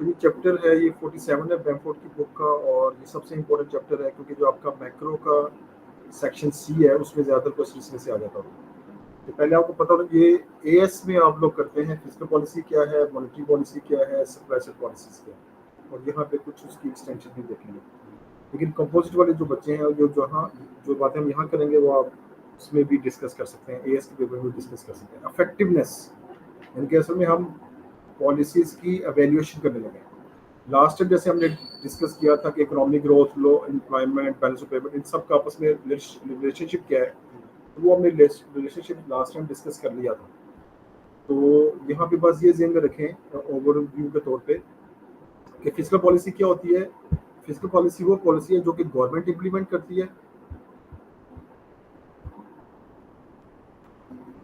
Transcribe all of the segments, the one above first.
तो ये चैप्टर है, ये 47 है बैमफोर्ड की बुक का, और ये सबसे इम्पोर्टेंट चैप्टर है क्योंकि जो आपका मैक्रो का सेक्शन सी है उसमें ज़्यादातर क्वेश्चन इसमें से आ जाता होगा। तो पहले आपको पता होगा ये एएस में आप लोग करते हैं फिजिकल पॉलिसी क्या है, मॉनेटरी पॉलिसी क्या है, सप्लाई साइड पॉलिसीज क्या है, और यहाँ पे कुछ उसकी एक्सटेंशन भी देखेंगे। लेकिन कंपोजिट वाले जो बच्चे हैं जो जहाँ जो बातें हम यहाँ करेंगे वो आप उसमें भी डिस्कस कर सकते हैं, एएस के पेपर में डिस्कस कर सकते हैं। इफेक्टिवनेस इनके असल में हम पॉलिसीज की एवेल्यूएशन करने लगे। लास्ट टाइम जैसे हमने डिस्कस किया था कि economic growth, low employment, balance of payment, इन सब का आपस में रिलेशनशिप क्या है, तो वो हमने रिलेशनशिप लास्ट टाइम डिस्कस कर लिया था। तो यहाँ पे बस ये ध्यान में रखें ओवरव्यू के तौर पे कि फिजिकल पॉलिसी क्या होती है। फिजिकल पॉलिसी वो पॉलिसी है जो कि गवर्नमेंट इंप्लीमेंट करती है।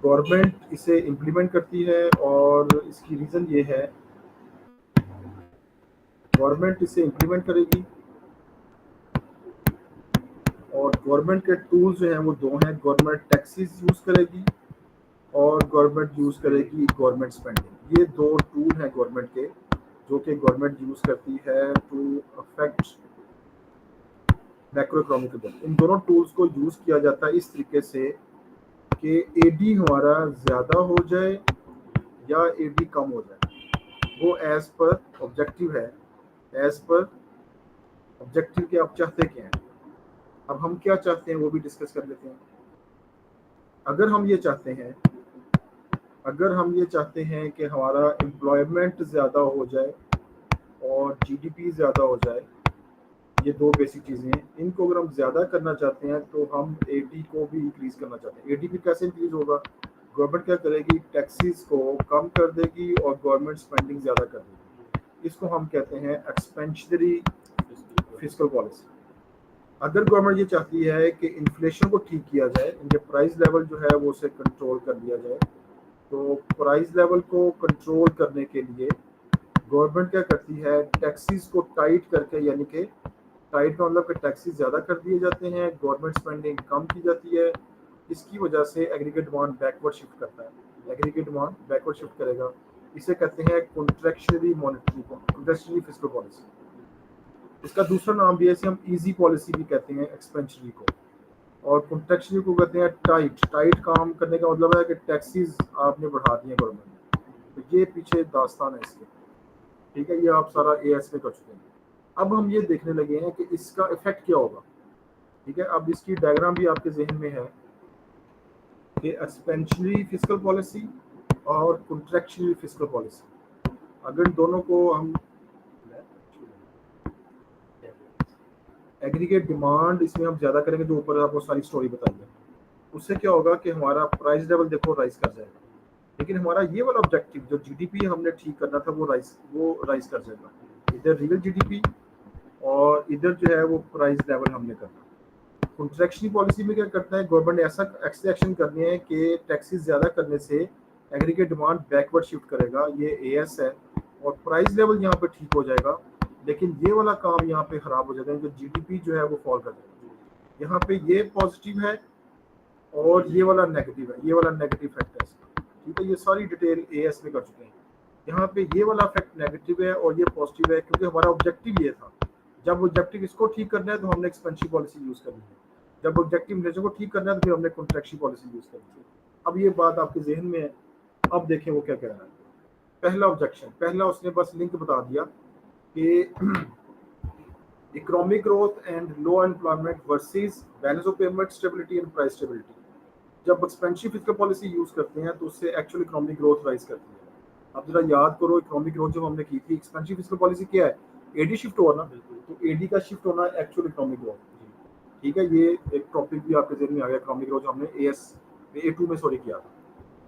गवर्नमेंट इसे इंप्लीमेंट करती है और इसकी रीज़न ये है, गवर्नमेंट इसे इंप्लीमेंट करेगी और गवर्नमेंट के टूल्स जो हैं वो दो हैं, गवर्नमेंट टैक्सेस यूज़ करेगी और गवर्नमेंट यूज़ करेगी गवर्नमेंट स्पेंडिंग। ये दो टूल हैं गवर्नमेंट के जो कि गवर्नमेंट यूज़ करती है to affect macro economic growth. इन दोनों टूल्स को यूज़ किया जाता है इस तरीके से कि एडी हमारा ज़्यादा हो जाए या एडी कम हो जाए, वो एज पर ऑब्जेक्टिव है। एज पर ऑब्जेक्टिव के आप चाहते क्या हैं, अब हम क्या चाहते हैं वो भी डिस्कस कर लेते हैं। अगर हम ये चाहते हैं कि हमारा एम्प्लॉयमेंट ज़्यादा हो जाए और जीडीपी ज़्यादा हो जाए, ये दो बेसिक चीज़ें हैं, इनको अगर हम ज़्यादा करना चाहते हैं तो हम एडी को भी इंक्रीज़ करना चाहते हैं। एडी भी कैसे इंक्रीज़ होगा, गवर्नमेंट क्या करेगी, टैक्सेस को कम कर देगी और गवर्नमेंट स्पेंडिंग ज़्यादा कर देगी। इसको हम कहते हैं एक्सपेंशनरी फिस्कल पॉलिसी। अगर गवर्नमेंट ये चाहती है कि इन्फ्लेशन को ठीक किया जाए, इनके प्राइस लेवल जो है वो उसे कंट्रोल कर लिया जाए, तो प्राइस लेवल को कंट्रोल करने के लिए गवर्नमेंट क्या करती है, टैक्सेस को टाइट करके, यानी कि टाइट का मतलब कि टैक्सेस ज़्यादा कर दिए जाते हैं, गवर्नमेंट स्पेंडिंग कम की जाती है। इसकी वजह से एग्रीगेट डिमांड बैकवर्ड शिफ्ट करता है। एग्रीगेट डिमांड बैकवर्ड शिफ्ट करेगा, इसे कहते हैं contractionary monetary contractionary fiscal policy. इसका दूसरा नाम भी है, इसे हम इजी पॉलिसी भी कहते हैं एक्सपेंशनरी को, और कॉन्ट्रैक्शनरी को कहते हैं टाइट। टाइट काम करने का मतलब है कि टैक्सेस आपने बढ़ा दिए गवर्नमेंट ने, तो ये पीछे दास्तान है इसके। ठीक है, ये आप सारा एएस में कर चुके हैं। अब हम ये देखने लगे हैं कि इसका इफेक्ट क्या होगा। ठीक है, अब इसकी डायग्राम भी आपके जहन में है कि एक्सपेंशनरी फिस्कल पॉलिसी और कॉन्ट्रैक्शनरी फिस्कल पॉलिसी, अगर दोनों को हम एग्रीगेट डिमांड इसमें हम ज़्यादा करेंगे तो ऊपर आपको सारी स्टोरी बताइए, उससे क्या होगा कि हमारा प्राइस लेवल देखो राइज कर जाएगा, लेकिन हमारा ये वाला ऑब्जेक्टिव जो जीडीपी हमने ठीक करना था वो राइज कर जाएगा। इधर रियल जीडीपी और इधर जो है वो प्राइस लेवल हमने करना। कॉन्ट्रैक्शनरी पॉलिसी में क्या करता है, गवर्नमेंट ने ऐसा एक्शन करनी है कि टैक्सेस ज़्यादा करने से एग्रीगेट डिमांड बैकवर्ड शिफ्ट करेगा, ये एएस है, और प्राइस लेवल यहाँ पे ठीक हो जाएगा, लेकिन ये वाला काम यहाँ पे खराब हो जाएगा, जो जीडीपी जो है वो फॉल कर जाएगा। यहाँ पे ये पॉजिटिव है और ये वाला नेगेटिव है, ये वाला नेगेटिव फैक्टर है इसका। ठीक है, ये सारी डिटेल एएस में कर चुके हैं। यहाँ पे ये वाला फैक्ट नेगेटिव है और ये पॉजिटिव है, क्योंकि हमारा ऑब्जेक्टिव ये था। जब ऑब्जेक्टिव इसको ठीक करना है तो हमने एक्सपेंसिव पॉलिसी यूज़ करनी है, जब ऑब्जेक्टिव इन्फ्लेशन को ठीक करना है तो फिर हमने कॉन्ट्रैक्शनरी पॉलिसी यूज़ करनी है। अब ये बात आपके जहन में है, अब देखें वो क्या कह रहा है। पहला ऑब्जेक्शन, पहला उसने बस लिंक बता दिया कि economic growth and low employment versus balance of payment stability and price stability. जब एक्सपेंसिव फिस्कल पॉलिसी यूज़ करते हैं तो उससे एक्चुअल इकोनॉमिक ग्रोथ राइज करती है। अब जरा याद करो, इकोनॉमिक ग्रोथ जब हमने की थी, एक्सपेंसिव फिस्कल पॉलिसी क्या है, एडी शिफ्ट हुआ ना, तो एडी का शिफ्ट होना एक्चुअल इकोनॉमिक ग्रोथ। ठीक है, ये एक टॉपिक भी आपके जहन में आ गया, इकोनॉमिक ग्रोथ हमने A2 में किया था।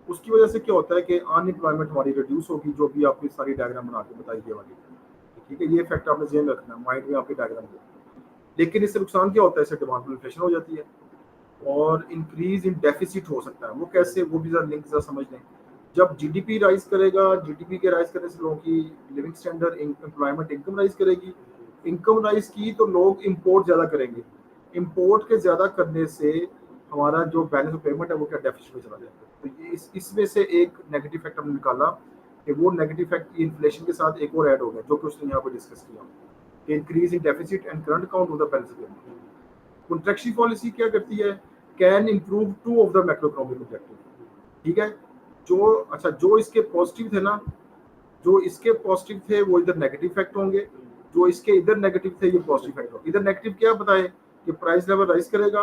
उसकी वजह से क्या होता है कि अनएम्प्लॉयमेंट हमारी रिड्यूस होगी, जो भी आपकी सारी डायग्राम बना के बताई गई वाली। ठीक है, ये फैक्ट आपने जहन रखना है, माइंड में आपके डायग्राम को। लेकिन इससे नुकसान क्या होता है, इससे डिमांड में इन्फ्लेशन हो जाती है और इंक्रीज इन डेफिसिट हो सकता है। वो कैसे, वो भी जरा लिंक जरा समझ लें। जब जीडीपी राइज करेगा, जीडीपी के राइज करने से लोगों की living standard, employment, income rise करेगी। इनकम राइज की तो लोग इंपोर्ट ज़्यादा करेंगे, इंपोर्ट के ज़्यादा करने से हमारा जो बैलेंस ऑफ पेमेंट है वो क्या डेफिसिट में चला जाएगा। तो ये इसमें से एक नेगेटिव फैक्टर हमने निकाला कि वो नेगेटिव फैक्ट इन्फ्लेशन के साथ एक और ऐड हो गया, जो कि उसने यहाँ पर डिस्कस किया कि increase in deficit and current account of the balance sheet. Contraction policy क्या करती है, can improve two of the macro economic objective. ठीक है, जो अच्छा जो इसके पॉजिटिव थे ना, जो इसके पॉजिटिव थे वो इधर नेगेटिव फैक्ट होंगे, जो इसके इधर नेगेटिव थे ये पॉजिटिव फैक्ट होंगे। इधर नेगेटिव क्या बताए कि प्राइस लेवल राइज करेगा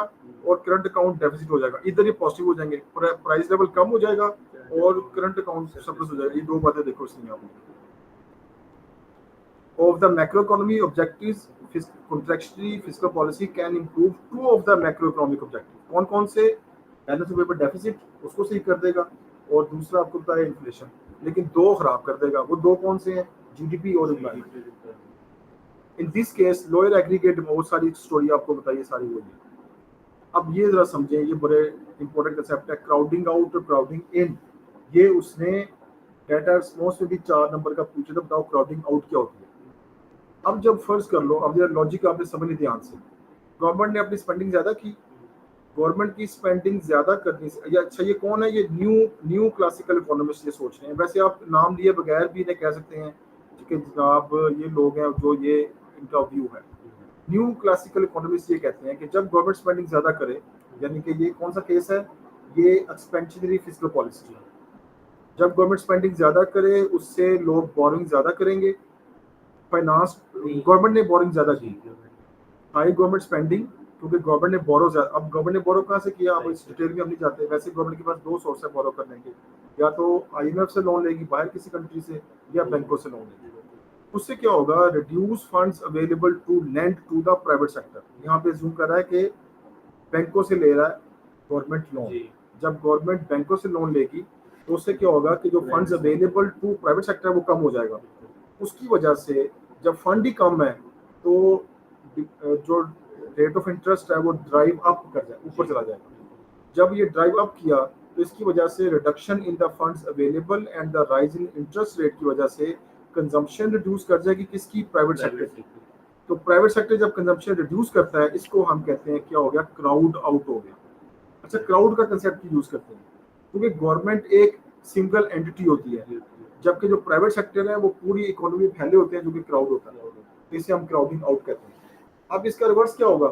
और करंट अकाउंट डेफिसिट हो जाएगा, इधर ये पॉजिटिव हो जाएंगे, प्राइस लेवल कम हो जाएगा और करंट अकाउंट सरप्लस हो जाएगा। ये दो बातें देखो इसमें आप of the macroeconomy objectives, contractionary fiscal policy can improve two of the macroeconomic objectives। कौन कौन से, बैलेंस पेपर डेफिसिट उसको सही कर देगा और दूसरा आपको पता है इन्फ्लेशन, लेकिन दो खराब कर देगा। वो दो कौन से हैं, जीडीपी और employment. In this case lower aggregate, बहुत सारी स्टोरी आपको बताइए सारी वो ये। अब ये जरा समझें, ये बड़े इंपॉर्टेंट कंसेप्ट है, क्राउडिंग आउट और क्राउडिंग इन। ये उसने डाटा रिस्पॉन्स में भी 4 नंबर का पूछा था, बताओ क्राउडिंग आउट क्या होती है। अब जब फर्ज कर लो, अब ये लॉजिक आपने समझ ली ध्यान से, गवर्नमेंट ने अपनी स्पेंडिंग ज्यादा की, गवर्नमेंट की स्पेंडिंग ज्यादा करने से, या अच्छा ये कौन है, ये न्यू क्लासिकल इकोनॉमिस्ट ये सोच रहे हैं। वैसे आप नाम लिए बगैर भी इन्हें कह सकते हैं कि जनाब ये लोग हैं जो ये इनका व्यू है। न्यू क्लासिकल इकोनॉमिस्ट ये कहते हैं कि जब गवर्नमेंट स्पेंडिंग ज्यादा करे, यानी कि ये कौन सा केस है, ये एक्सपेंशनरी फिस्कल पॉलिसी। जब गवर्नमेंट स्पेंडिंग ज्यादा करे उससे लोग बोरिंग ज्यादा करेंगे, फाइनेंस, गवर्नमेंट ने बोरिंग ज्यादा की, हाई गवर्नमेंट स्पेंडिंग, क्योंकि गवर्नमेंट ने बोरो ज्यादा। अब गवर्नमेंट ने बोरो कहाँ से किया, अब इस डिटेल में हम नहीं जाते। वैसे गवर्नमेंट के पास दो सोर्स है बोरो करने के, या तो आईएमएफ से लोन लेगी बाहर किसी कंट्री से, या बैंकों से लोन लेगी। उससे क्या होगा, reduce funds available to lend to the private sector. यहाँ पे जूम कर रहा है कि बैंकों से ले रहा है गवर्नमेंट लोन। जब गवर्नमेंट बैंकों से लोन लेगी तो उससे क्या होगा कि जो funds available to private sector वो कम हो जाएगा। उसकी वजह से जब फंड ही कम है तो जो रेट ऑफ इंटरेस्ट है वो ड्राइव अप कर जाए, ऊपर चला जाएगा। जब ये ड्राइव अप किया तो इसकी वजह से reduction in the funds available and the rise in interest rate की वजह से कंजम्पशन रिड्यूस कर जाएगी, किसकी, प्राइवेट सेक्टर की। तो प्राइवेट सेक्टर जब कंजम्पशन रिड्यूस करता है, इसको हम कहते हैं क्या हो गया, क्राउड आउट हो गया। अच्छा, क्राउड का कंसेप्ट यूज करते हैं क्योंकि गवर्नमेंट एक सिंगल एंटिटी होती है, जबकि जो प्राइवेट सेक्टर है वो पूरी इकोनॉमी में फैले होते हैं, जो कि क्राउड होता है। तो इसे हम क्राउडिंग आउट कहते हैं। अब इसका रिवर्स क्या होगा,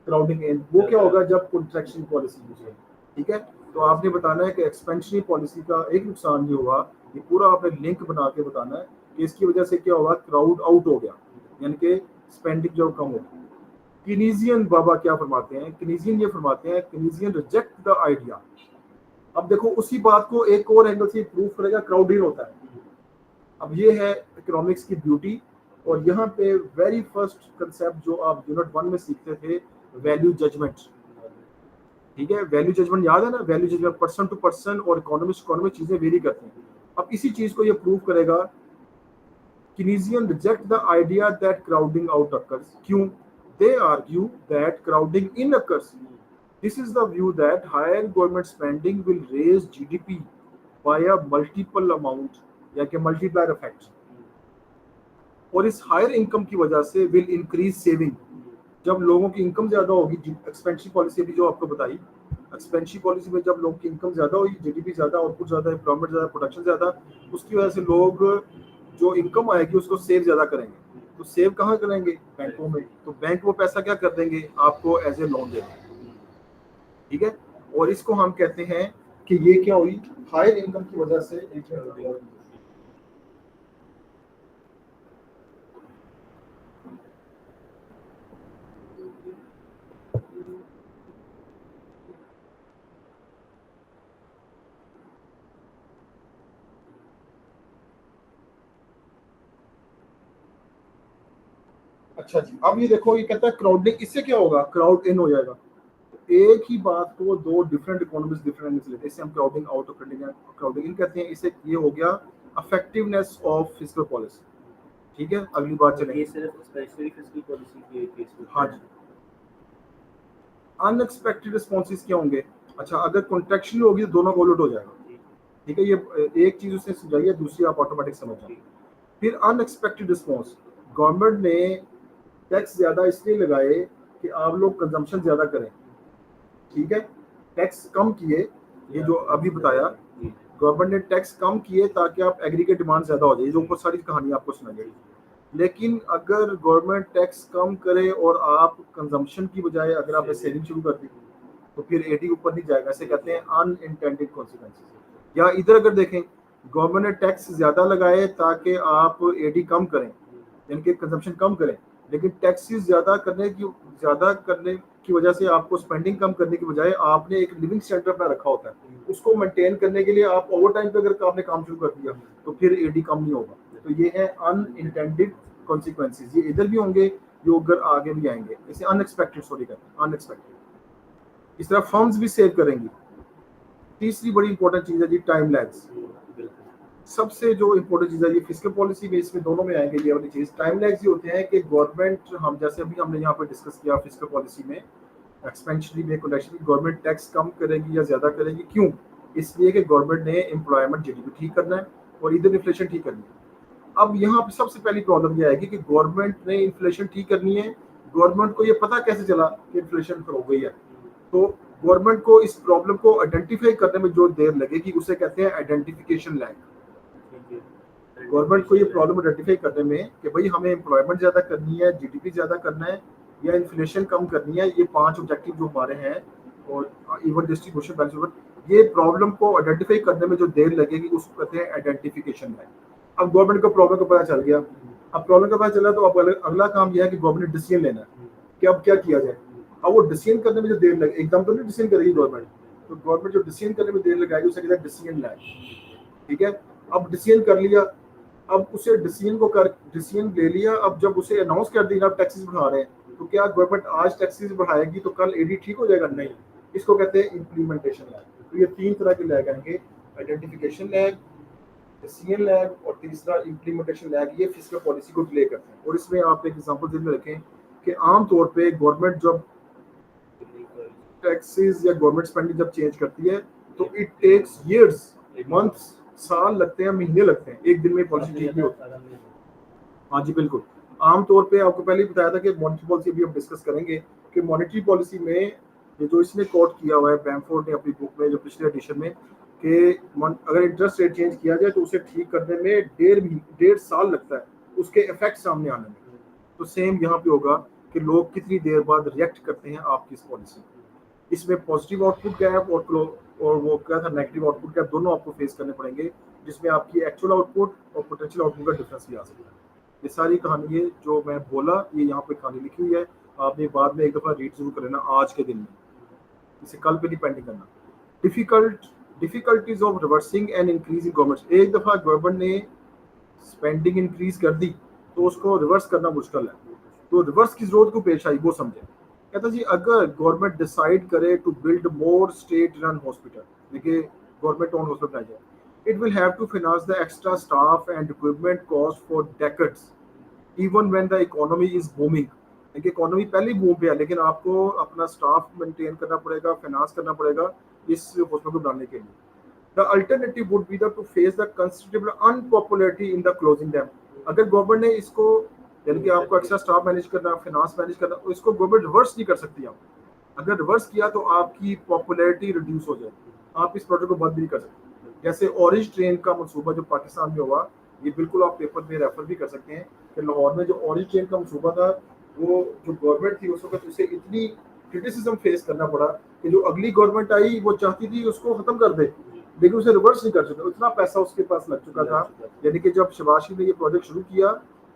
क्राउडिंग इन। वो क्या होगा, जब कॉन्ट्रैक्शन पॉलिसी यूज है। ठीक है, तो आपने बताना है कि एक्सपेंशनरी पॉलिसी का एक नुकसान ये हुआ, ये पूरा आपने लिंक बना के बताना है कि इसकी वजह से क्या होगा, क्राउड आउट हो गया, यानी कि स्पेंडिंग जो कम होगी। कीनीजियन बाबा क्या फरमाते हैं, कीनीजियन ये फरमाते हैं, कीनीजियन रिजेक्ट द आइडिया। अब देखो उसी बात को एक और एंगल से प्रूव करेगा, क्राउड इन होता है। अब ये है इकोनॉमिक्स की ब्यूटी। और यहाँ पे वेरी फर्स्ट कंसेप्ट जो आप यूनिट 1 में सीखते थे, वैल्यू जजमेंट। ठीक है, वैल्यू जजमेंट याद है ना, value judgement person to person और इकोनॉमिस्ट इकोनॉमी चीजें वेरी करती हैं। अब इसी चीज को ये प्रूव करेगा। Keynesians reject the idea that crowding out occurs. क्यों? They argue that crowding in occurs. This is the view that higher government spending will raise GDP by a multiple amount, या कि multiplier effect। और इस higher income की वजह से will increase saving. जब लोगों की इनकम ज्यादा होगी, एक्सपेंशन पॉलिसी भी जो आपको बताई, एक्सपेंशन पॉलिसी में जब लोगों की इनकम ज्यादा होगी, जीडीपी ज्यादा, आउटपुट ज्यादा, एम्प्लॉयमेंट ज्यादा, प्रोडक्शन ज्यादा, उसकी वजह से लोग जो इनकम आएगी उसको सेव ज्यादा करेंगे। तो सेव कहाँ करेंगे, बैंकों में। तो बैंक वो पैसा क्या कर देंगे, आपको एज ए लोन दे देंगे। ठीक है, और इसको हम कहते हैं कि ये क्या हुई, हायर इनकम की वजह से एक अच्छा जी। अब ये देखो, ये कहता है क्राउडिंग, इससे क्या होगा, क्राउड इन हो जाएगा। एक ही बात को दो डिफरेंट इकोनॉमिस्ट डिफरेंट एंगल से लेते हैं। इसे हम क्राउडिंग आउट और क्राउडिंग इन कहते हैं। इसे ये हो गया इफेक्टिवनेस ऑफ फिस्कल पॉलिसी। ठीक है, अगली बात चलेगी। ये सिर्फ स्पेशली फिस्कल पॉलिसी के केस में। हाँ जी। अनएक्सपेक्टेड रिस्पॉन्सेज क्या होंगे, अच्छा अगर कॉन्ट्रैक्शन होगी तो दोनों को उलट हो जाएगा। ठीक है, ये एक चीज उसने समझाई है, दूसरी आप ऑटोमेटिक समझ जाएंगे। फिर अनएक्सपेक्टेड रिस्पॉन्स, गवर्नमेंट ने टैक्स ज्यादा इसलिए लगाए कि आप लोग कंजम्पशन ज्यादा करें। ठीक है, टैक्स कम किए, ये जो अभी बताया, गवर्नमेंट ने टैक्स कम किए ताकि आप एग्रीगेट डिमांड ज़्यादा हो जाए, जो ऊपर सारी कहानी आपको सुनाई गई। लेकिन अगर गवर्नमेंट टैक्स कम करे और आप कंजम्पशन की बजाय अगर आपने सेविंग शुरू कर दी तो फिर एडी ऊपर नहीं जाएगा, ऐसे कहते हैं अनइंटेंडेड कॉन्सिक्वेंसेस। या इधर अगर देखें, गवर्नमेंट ने टैक्स ज़्यादा लगाए ताकि आप एडी कम करें, यानी कि कंजम्पशन कम करें, लेकिन टैक्सेस ज़्यादा करने की वजह से आपको स्पेंडिंग कम करने की बजाय आपने एक लिविंग स्टैंडर्ड अपना रखा होता है, उसको मेंटेन करने के लिए आप ओवर टाइम पे अगर आपने काम शुरू कर दिया तो फिर एडी कम नहीं होगा। तो ये है अनइंटेंडेड कॉन्सिक्वेंसेज, ये इधर भी होंगे, ये उधर आगे भी आएंगे, इसे अनएक्सपेक्टेड सॉरी कहते हैं, अनएक्सपेक्टेड। इस तरह फंड्स भी सेव करेंगी। तीसरी बड़ी इंपॉर्टेंट चीज़ है जी टाइम लैग्स। सबसे जो इम्पोर्टेंट चीज़ है ये फिस्कल पॉलिसी में, इसमें दोनों में आएंगे ये वाली चीज़। टाइम लैग्स ये होते हैं कि गवर्नमेंट, हम जैसे अभी हमने यहाँ पर डिस्कस किया फिस्कल पॉलिसी में, एक्सपेंशनरी में कोटेक्शन, गवर्नमेंट टैक्स कम करेगी या ज़्यादा करेगी, क्यों? इसलिए कि गवर्नमेंट ने एम्प्लॉयमेंट जीडीपी ठीक करना है और इधर इन्फ्लेशन ठीक करनी है। अब यहाँ पे सबसे पहली प्रॉब्लम ये आएगी कि गवर्नमेंट ने इन्फ्लेशन ठीक करनी है, गवर्नमेंट को ये पता कैसे चला कि इन्फ्लेशन हो गई है? तो गवर्नमेंट को इस प्रॉब्लम को आइडेंटिफाई करने में जो देर लगेगी उसे कहते हैं आइडेंटिफिकेशन लैग। गवर्नमेंट को ये प्रॉब्लम आइडेंटिफाई करने में कि भाई हमें एम्प्लॉयमेंट ज़्यादा करनी है, जीडीपी ज़्यादा करना है या इन्फ्लेशन कम करनी है, ये 5 ऑब्जेक्टिव जो हमारे हैं, और इवन डिस्ट्रीब्यूशन बैलेंस, ये प्रॉब्लम को आइडेंटिफाई करने में जो देर लगेगी उसको कहते हैं आइडेंटिफिकेशन लैग। अब गवर्नमेंट को प्रॉब्लम का पता चल गया, अब प्रॉब्लम का पता चला तो अब अगला काम यह है कि गवर्नमेंट ने डिसीजन लेना है कि अब क्या किया जाए। अब वो डिसीजन करने में जो देर लगे, एकदम तो नहीं डिसीजन करेगी गवर्नमेंट, तो गवर्नमेंट जो डिसीजन करने में देर लगाएगी उसे कहते हैं डिसीजन लैग। ठीक है, अब डिसीजन कर लिया, अब उसे डिसीजन ले लिया, अब जब उसे अनाउंस कर दिया आप टैक्सेस बढ़ा रहे हैं, तो क्या गवर्नमेंट आज टैक्सेस बढ़ाएगी तो कल एडी ठीक हो जाएगा? नहीं, इसको कहते हैं इम्प्लीमेंटेशन लैग। तो ये 3 तरह के लैग आएंगे, आइडेंटिफिकेशन लैग, डिसीजन लैग और तीसरा इम्प्लीमेंटेशन लैग। ये फिस्कल पॉलिसी को डिले करते हैं। और इसमें आप एक एग्जांपल ध्यान में रखें कि आमतौर पे गवर्नमेंट जब टैक्सेस या गवर्नमेंट स्पेंडिंग जब चेंज करती है तो इट टेक्स ईयर्स, मंथ्स, साल लगते हैं, महीने लगते हैं, एक दिन में पॉलिसी ठीक नहीं होती। हाँ जी बिल्कुल। आमतौर पे आपको पहले ही बताया था कि मॉनेटरी पॉलिसी भी हम डिस्कस करेंगे कि मॉनेटरी पॉलिसी में ये जो इसने कोट किया हुआ है बैम्फोर्ड ने अपनी बुक में, जो पिछले एडिशन में, कि अगर इंटरेस्ट रेट चेंज किया जाए तो उसे ठीक करने में 1.5 साल लगता है उसके इफेक्ट सामने आने में। तो सेम यहाँ पे होगा कि लोग कितनी देर बाद रिएक्ट करते हैं आपकी इस पॉलिसी। इसमें पॉजिटिव आउटपुट गैप और वो क्या था नेगेटिव आउटपुट गैप, दोनों आपको फेस करने पड़ेंगे, जिसमें आपकी एक्चुअल आउटपुट और पोटेंशियल आउटपुट का डिफरेंस भी आ सकता है। ये सारी कहानी है जो मैं बोला, ये यहाँ पे कहानी लिखी हुई है, आपने बाद में एक दफ़ा रीड जरूर कर लेना आज के दिन में, इसे कल पे नहीं पेंडिंग करना। Difficulties of reversing and increasing government. एक दफ़ा गवर्नमेंट ने स्पेंडिंग इंक्रीज कर दी तो उसको रिवर्स करना मुश्किल है, तो रिवर्स की जरूरत को पेश आई वो समझे। कहता जी अगर गवर्नमेंट डिसाइड करे to build more state run hospital, देखिए गवर्नमेंट ओन हॉस्पिटल आ जाए, it will have to finance the extra staff and equipment cost for decades even when the economy is booming। देखिए इकोनॉमी पहले ही boom पे है, लेकिन आपको अपना स्टाफ मेंटेन करना पड़ेगा, फाइनेंस करना पड़ेगा इस हॉस्पिटल को बनाने के लिए। The alternative would be the to face the considerable unpopularity in the closing dam. अगर गवर्नमेंट ने इसको, यानी कि आपको एक्स्ट्रा स्टाफ मैनेज करना, फाइनेंस मैनेज करना, इसको गवर्नमेंट रिवर्स नहीं कर सकती। आप अगर रिवर्स किया तो आपकी पॉपुलैरिटी रिड्यूस हो जाएगी, आप इस प्रोजेक्ट को बंद नहीं कर सकते। जैसे ऑरेंज ट्रेन का मंसूबा जो पाकिस्तान में हुआ, ये बिल्कुल आप पेपर में रेफर भी कर सकते हैं कि लाहौर में जो ऑरेंज ट्रेन का मंसूबा था, वो जो गवर्नमेंट थी उस वक्त उसे इतनी क्रिटिसिज्म फेस करना पड़ा कि जो अगली गवर्नमेंट आई वो चाहती थी उसको खत्म कर दे, लेकिन उसे रिवर्स नहीं कर सका, इतना पैसा उसके पास लग चुका था। यानी कि जब शहबाज शरीफ ने ये प्रोजेक्ट शुरू किया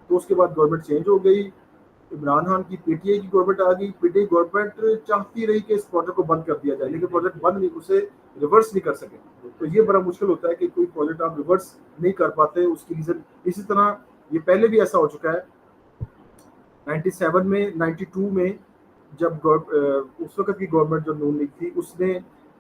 तो उसके बाद गवर्नमेंट चेंज हो गई, इमरान खान की पीटीआई की गवर्नमेंट आ गई। पीटीआई गवर्नमेंट चाहती रही कि इस प्रोजेक्ट को बंद कर दिया जाए, लेकिन प्रोजेक्ट बंद नहीं, उसे रिवर्स नहीं कर सके। तो ये बड़ा मुश्किल होता है कि कोई प्रोजेक्ट आप रिवर्स नहीं कर पाते, उसकी रीज़न। इसी तरह ये पहले भी ऐसा हो चुका है 97 में, 92 में, जब उस वक्त की गवर्नमेंट जो नून लीग थी उसने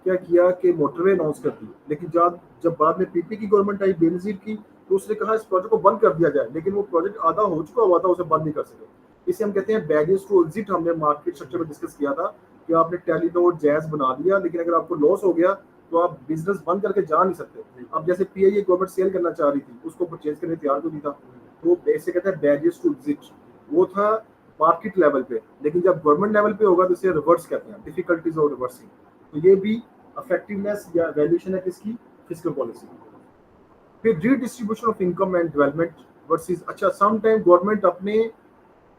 क्या किया कि मोटरवे अनाउंस कर दी, लेकिन जब बाद में पीपी की गवर्नमेंट आई बेनज़ीर की, तो उसने कहा इस प्रोजेक्ट को बंद कर दिया जाए, लेकिन वो प्रोजेक्ट आधा हो चुका हुआ था, उसे बंद नहीं कर सके। इसे हम कहते हैं बैरियर्स टू एग्जिट। हमने मार्केट स्ट्रक्चर में डिस्कस किया था कि आपने टेलीनोर जैज बना दिया, लेकिन अगर आपको लॉस हो गया तो आप बिजनेस बंद करके जा नहीं सकते। अब जैसे पीआईए गवर्नमेंट सेल करना चाह रही थी, उसको परचेज करने तैयार तो नहीं था, तो इसे कहते हैं बैरियर्स टू एग्जिट। वो था मार्केट लेवल पे, लेकिन जब गवर्नमेंट लेवल पे होगा तो इसे रिवर्स कहते हैं, डिफिकल्टीज ऑफ रिवर्सिंग। तो ये भी इफेक्टिवनेस या वैल्यूएशन है किसकी, फिस्कल पॉलिसी। फिर redistribution of income and development versus, अच्छा सम टाइम गवर्नमेंट अपने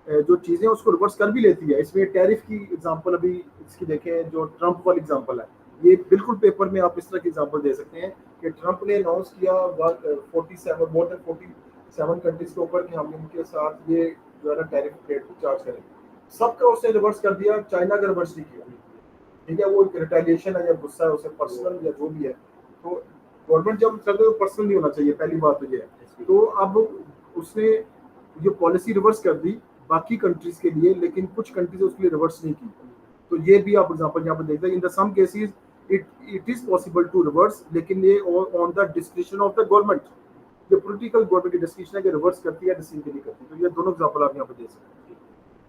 जो चीज़ें उसको रिवर्स कर भी लेती है। इसमें टैरिफ की एग्जांपल अभी इसकी देखें, जो ट्रंप वाली एग्जांपल है, ये बिल्कुल पेपर में आप इस तरह की एग्जांपल दे सकते हैं कि ट्रंप ने अनाउंस किया 47 मोर देन 47 कंट्रीज के ऊपर कि हम इनके साथ ये जो है ना टैरिफ रेट चार्ज करेंगे। सबका उसने रिवर्स कर दिया, चाइना का रिवर्स नहीं किया। ठीक है, वो एक रिटेलिएशन है या गुस्सा है, उसे पर्सनल या जो भी है। तो गवर्नमेंट जब करते तो पर्सनल नहीं होना चाहिए, पहली बात तो ये है। तो अब उसने ये पॉलिसी रिवर्स कर दी बाकी कंट्रीज के लिए, लेकिन कुछ कंट्रीज उसके लिए रिवर्स नहीं की। तो ये भी आप एग्जांपल यहाँ पर देखते हैं, in the some cases it is possible to reverse, लेकिन ये on the description of the government, जो पॉलिटिकल गवर्नमेंट की डिस्क्रिप्शन है कि रिवर्स करती है डिसीजन के लिए करती है। तो ये दोनों एग्जांपल आप यहाँ पे दे सकते हैं।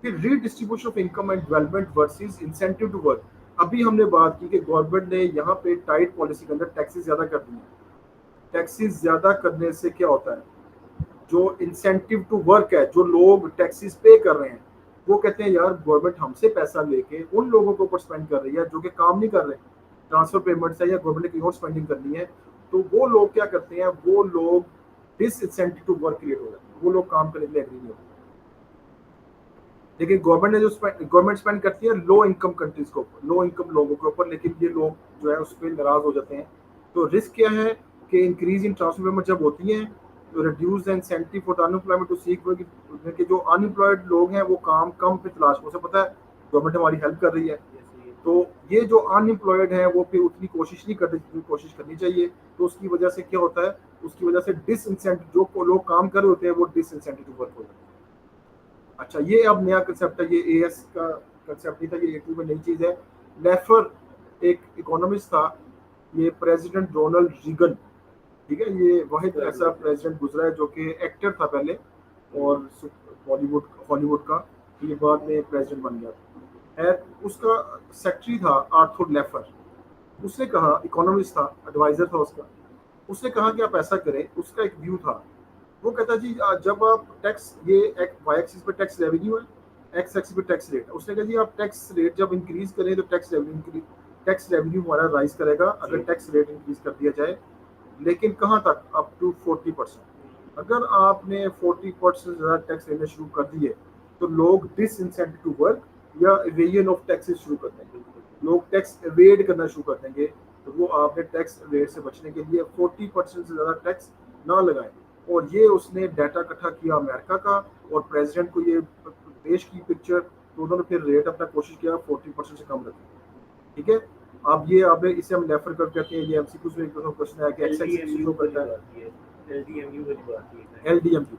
फिर redistribution of income and development versus incentive to work. अभी हमने बात की कि गवर्नमेंट ने यहाँ पे टाइट पॉलिसी के अंदर टैक्सेस ज्यादा कर दी है। टैक्सेस ज्यादा करने से क्या होता है, जो इंसेंटिव टू वर्क है, जो लोग टैक्सेस पे कर रहे हैं, वो कहते हैं यार गवर्नमेंट हमसे पैसा लेके उन लोगों के ऊपर स्पेंड कर रही है जो कि काम नहीं कर रहे, ट्रांसफर पेमेंट्स है या गवर्नमेंट ने कहीं और स्पेंडिंग करनी है। तो वो लोग क्या करते हैं, वो लोग disincentive to work create हो जाते हैं, वो लोग काम करने के लिए एग्री नहीं होते। लेकिन गवर्नमेंट ने जो गवर्नमेंट स्पेंड करती है लो इनकम कंट्रीज को, लो इनकम लोगों के ऊपर, लेकिन ये लोग जो है उस पर नाराज हो जाते हैं। तो रिस्क क्या है कि इंक्रीज इन ट्रांसफर पेमेंट जब होती है तो reduce the incentive for unemployment to seek work, कि जो अनएम्प्लॉयड लोग हैं वो काम कम पे तलाश, उसे पता है गवर्नमेंट हमारी हेल्प कर रही है। तो ये जो अनएम्प्लॉयड है वो फिर उतनी कोशिश नहीं करते जितनी कोशिश करनी चाहिए। तो उसकी वजह से क्या होता है, उसकी वजह से डिसइंसेंटिव, जो लोग काम कर रहे होते हैं वो डिसइंसेंटिव टू वर्क हो जाते हैं। अच्छा, ये अब नया कंसेप्ट है, ये एएस का कंसेप्ट नहीं था, ये A2 में नई चीज़ है। लेफर एक इकोनॉमिस्ट था, ये प्रेसिडेंट रोनाल्ड रीगन, ठीक है, ये वाहिद ऐसा प्रेसिडेंट गुजरा है जो कि एक्टर था पहले और हॉलीवुड का, ये बाद में प्रेसिडेंट बन गया है। उसका सेक्रेटरी था आर्थर लेफर। उसने कहा, इकोनॉमिस्ट था, एडवाइजर था उसका, उसने कहा कि आप ऐसा करें। उसका एक व्यू था, वो कहता जी जब आप टैक्स, ये वाई एक्सिस पे टैक्स रेवेन्यू है, एक्स एक्सिस पे टैक्स रेट है। उसने कहा जी आप टैक्स रेट जब इंक्रीज करें तो टैक्स रेवेन्यू हमारा राइज करेगा अगर टैक्स रेट इंक्रीज कर दिया जाए, लेकिन कहाँ तक, अप टू 40%। अगर आपने 40% ज़्यादा टैक्स लेने शुरू कर दिए तो लोग डिसइंसेंटिव टू वर्क या एवेजन ऑफ टैक्सेस शुरू कर देंगे, लोग टैक्स एवेड करना शुरू कर देंगे। तो वो आपने टैक्स रेट से बचने के लिए 40% से ज़्यादा टैक्स ना लगाएं। और ये उसने डाटा इकट्ठा किया अमेरिका का, और प्रेसिडेंट को ये पेश की पिक्चर, तो उन्होंने फिर रेट अपना कोशिश किया 40% से कम रखें। ठीक है, अब ये आपने इसे हम रेफर कर कहते हैं, ये एमसीक्यू में एक क्वेश्चन है कि एक्स शुरू करता है एलडीएमयू।